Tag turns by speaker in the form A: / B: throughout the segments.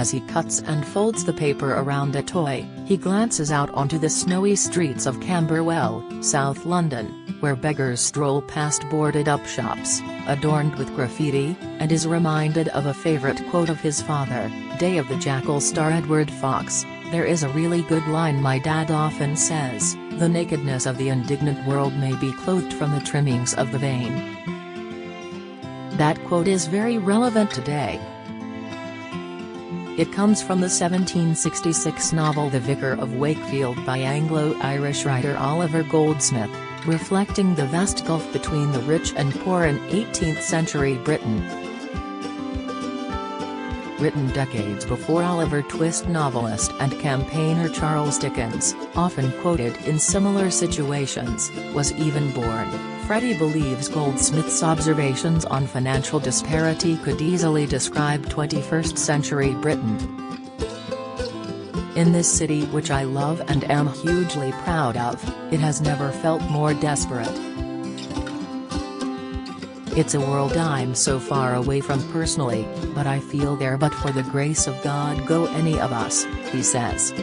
A: As he cuts and folds the paper around a toy, he glances out onto the snowy streets of Camberwell, South London, where beggars stroll past boarded-up shops, adorned with graffiti, and is reminded of a favourite quote of his father, Day of the Jackal star Freddie Fox. There is a really good line my dad often says, "The nakedness of the indignant world may be clothed from the trimmings of the vain." That quote is very relevant today. It comes from the 1766 novel The Vicar of Wakefield by Anglo-Irish writer Oliver Goldsmith, reflecting the vast gulf between the rich and poor in 18th-century Britain. Written decades before Oliver Twist, novelist and campaigner Charles Dickens, often quoted in similar situations, was even born, Freddie believes Goldsmith's observations on financial disparity could easily describe 21st-century Britain. In this city which I love and am hugely proud of, it has never felt more desperate. It's a world I'm so far away from personally, but I feel there but for the grace of God go any of us, he says.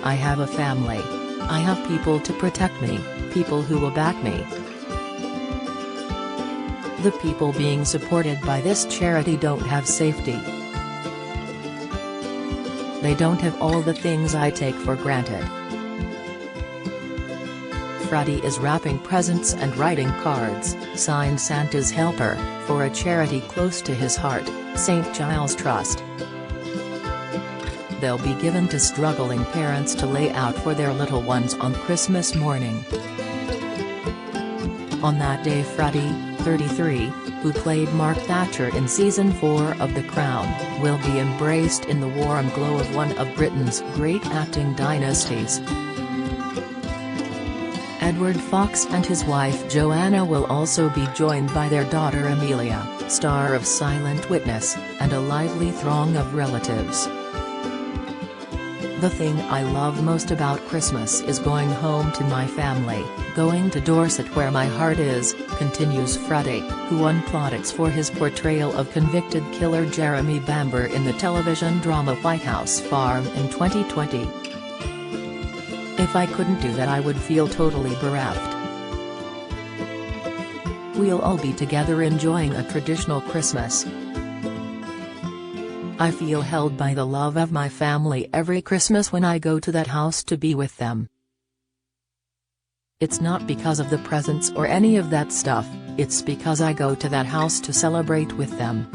A: I have a family. I have people to protect me, people who will back me. The people being supported by this charity don't have safety. They don't have all the things I take for granted. Freddie is wrapping presents and writing cards, signed Santa's Helper, for a charity close to his heart, St. Giles Trust. They'll be given to struggling parents to lay out for their little ones on Christmas morning. On that day Freddie, 33, who played Mark Thatcher in Season 4 of The Crown, will be embraced in the warm glow of one of Britain's great acting dynasties. Freddie Fox and his wife Joanna will also be joined by their daughter Amelia, star of Silent Witness, and a lively throng of relatives. The thing I love most about Christmas is going home to my family, going to Dorset where my heart is, continues Freddie, who won plaudits for his portrayal of convicted killer Jeremy Bamber in the television drama White House Farm in 2020. If I couldn't do that I would feel totally bereft. We'll all be together enjoying a traditional Christmas. I feel held by the love of my family every Christmas when I go to that house to be with them. It's not because of the presents or any of that stuff, it's because I go to that house to celebrate with them.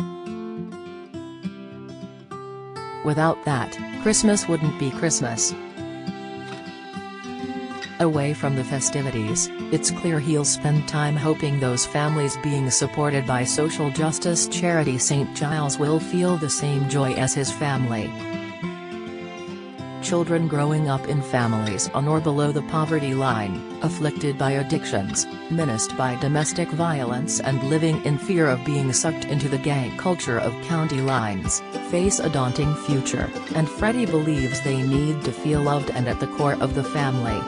A: Without that, Christmas wouldn't be Christmas. Away from the festivities, it's clear he'll spend time hoping those families being supported by social justice charity St. Giles will feel the same joy as his family. Children growing up in families on or below the poverty line, afflicted by addictions, menaced by domestic violence and living in fear of being sucked into the gang culture of county lines, face a daunting future, and Freddie believes they need to feel loved and at the core of the family.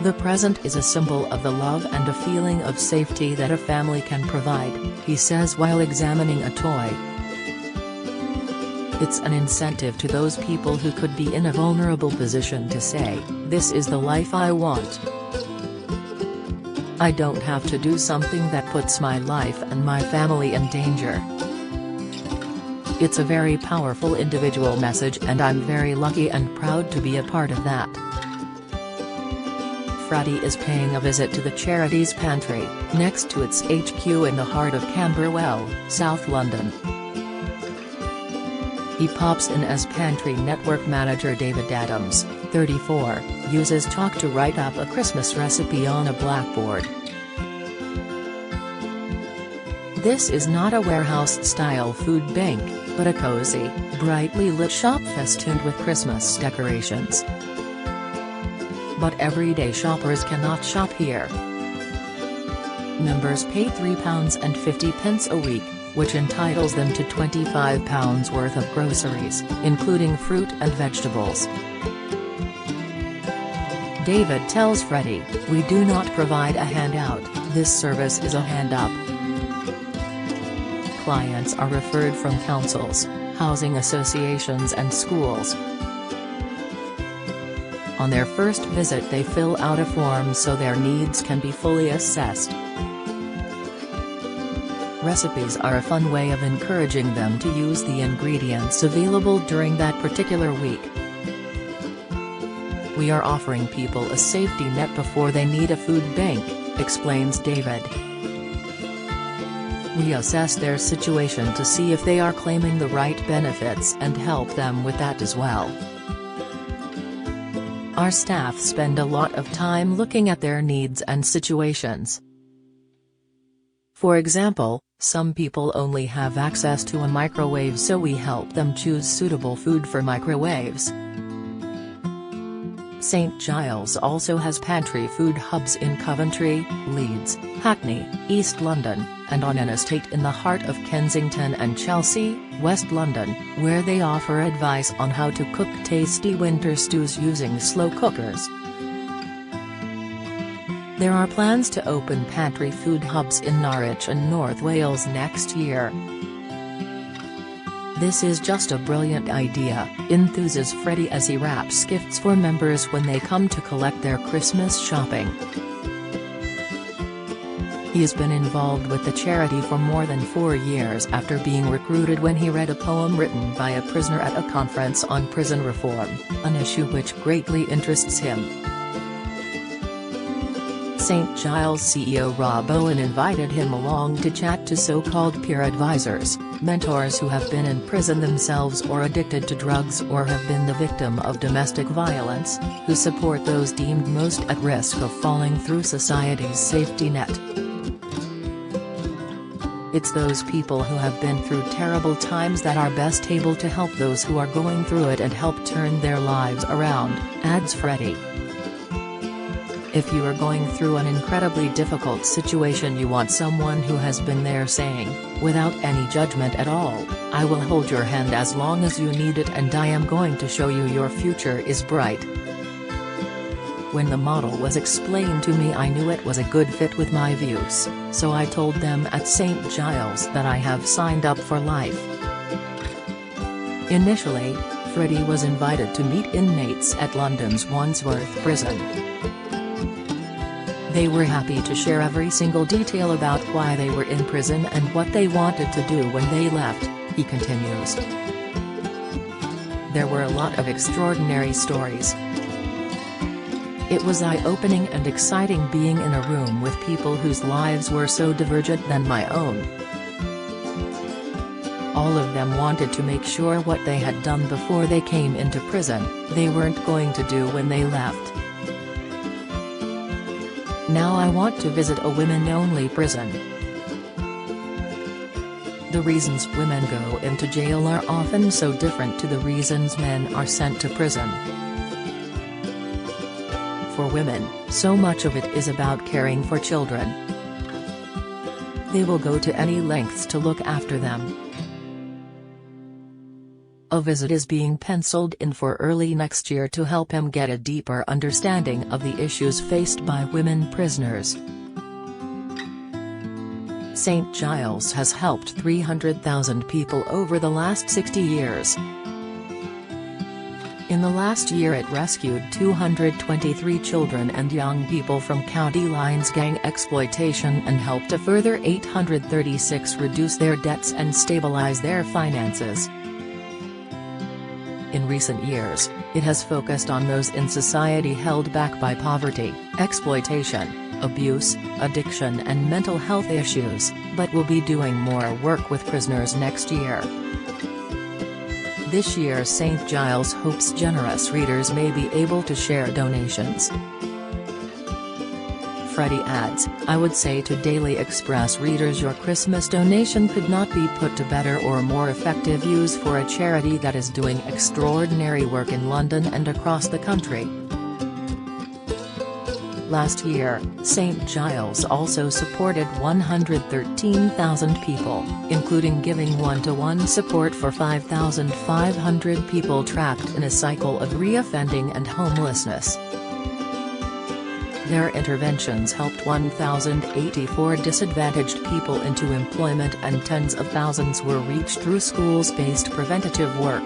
A: The present is a symbol of the love and a feeling of safety that a family can provide, he says while examining a toy. It's an incentive to those people who could be in a vulnerable position to say, "This is the life I want. I don't have to do something that puts my life and my family in danger." It's a very powerful individual message and I'm very lucky and proud to be a part of that. Freddie is paying a visit to the charity's pantry, next to its HQ in the heart of Camberwell, South London. He pops in as pantry network manager David Adams, 34, uses chalk to write up a Christmas recipe on a blackboard. This is not a warehouse-style food bank, but a cozy, brightly lit shop festooned with Christmas decorations. But everyday shoppers cannot shop here. Members pay £3.50 a week, which entitles them to £25 worth of groceries, including fruit and vegetables. David tells Freddie, "We do not provide a handout, this service is a hand-up." clients are referred from councils, housing associations and schools. On their first visit they fill out a form so their needs can be fully assessed. Recipes are a fun way of encouraging them to use the ingredients available during that particular week. We are offering people a safety net before they need a food bank, explains David. We assess their situation to see if they are claiming the right benefits and help them with that as well. Our staff spend a lot of time looking at their needs and situations. For example, some people only have access to a microwave, so we help them choose suitable food for microwaves. St. Giles also has pantry food hubs in Coventry, Leeds, Hackney, East London, and on an estate in the heart of Kensington and Chelsea, West London, where they offer advice on how to cook tasty winter stews using slow cookers. There are plans to open pantry food hubs in Norwich and North Wales next year. This is just a brilliant idea, enthuses Freddie as he wraps gifts for members when they come to collect their Christmas shopping. He has been involved with the charity for more than 4 years after being recruited when he read a poem written by a prisoner at a conference on prison reform, an issue which greatly interests him. St. Giles CEO Rob Owen invited him along to chat to so-called peer advisors, mentors who have been in prison themselves or addicted to drugs or have been the victim of domestic violence, who support those deemed most at risk of falling through society's safety net. It's those people who have been through terrible times that are best able to help those who are going through it and help turn their lives around, adds Freddie. If you are going through an incredibly difficult situation, you want someone who has been there saying, without any judgment at all, I will hold your hand as long as you need it and I am going to show you your future is bright. When the model was explained to me, I knew it was a good fit with my views, so I told them at St. Giles that I have signed up for life. Initially, Freddie was invited to meet inmates at London's Wandsworth prison. They were happy to share every single detail about why they were in prison and what they wanted to do when they left, he continues. There were a lot of extraordinary stories. It was eye-opening and exciting being in a room with people whose lives were so divergent than my own. All of them wanted to make sure what they had done before they came into prison, they weren't going to do when they left. Now I want to visit a women-only prison. The reasons women go into jail are often so different to the reasons men are sent to prison. For women, so much of it is about caring for children. They will go to any lengths to look after them. A visit is being penciled in for early next year to help him get a deeper understanding of the issues faced by women prisoners. St. Giles has helped 300,000 people over the last 60 years. In the last year it rescued 223 children and young people from county lines gang exploitation and helped a further 836 reduce their debts and stabilize their finances. In recent years, it has focused on those in society held back by poverty, exploitation, abuse, addiction and mental health issues, but will be doing more work with prisoners next year. This year St. Giles hopes generous readers may be able to share donations. Freddie adds, I would say to Daily Express readers, your Christmas donation could not be put to better or more effective use for a charity that is doing extraordinary work in London and across the country. Last year, St. Giles also supported 113,000 people, including giving one-to-one support for 5,500 people trapped in a cycle of reoffending and homelessness. Their interventions helped 1,084 disadvantaged people into employment and tens of thousands were reached through schools-based preventative work.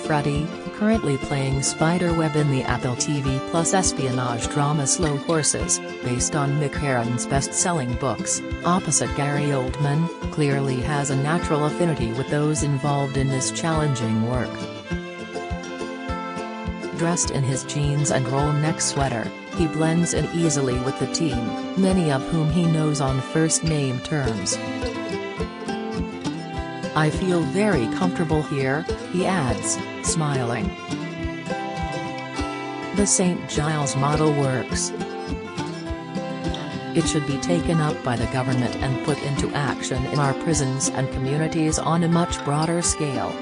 A: Freddie, currently playing Spiderweb in the Apple TV Plus espionage drama Slow Horses, based on Mick Herron's best-selling books, opposite Gary Oldman, clearly has a natural affinity with those involved in this challenging work. Dressed in his jeans and roll-neck sweater, he blends in easily with the team, many of whom he knows on first-name terms. "I feel very comfortable here," he adds, smiling. The St. Giles model works. It should be taken up by the government and put into action in our prisons and communities on a much broader scale.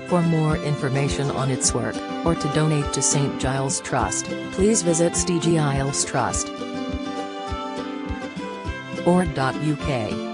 A: For more information on its work, or to donate to St. Giles Trust, please visit stgilestrust.org.uk.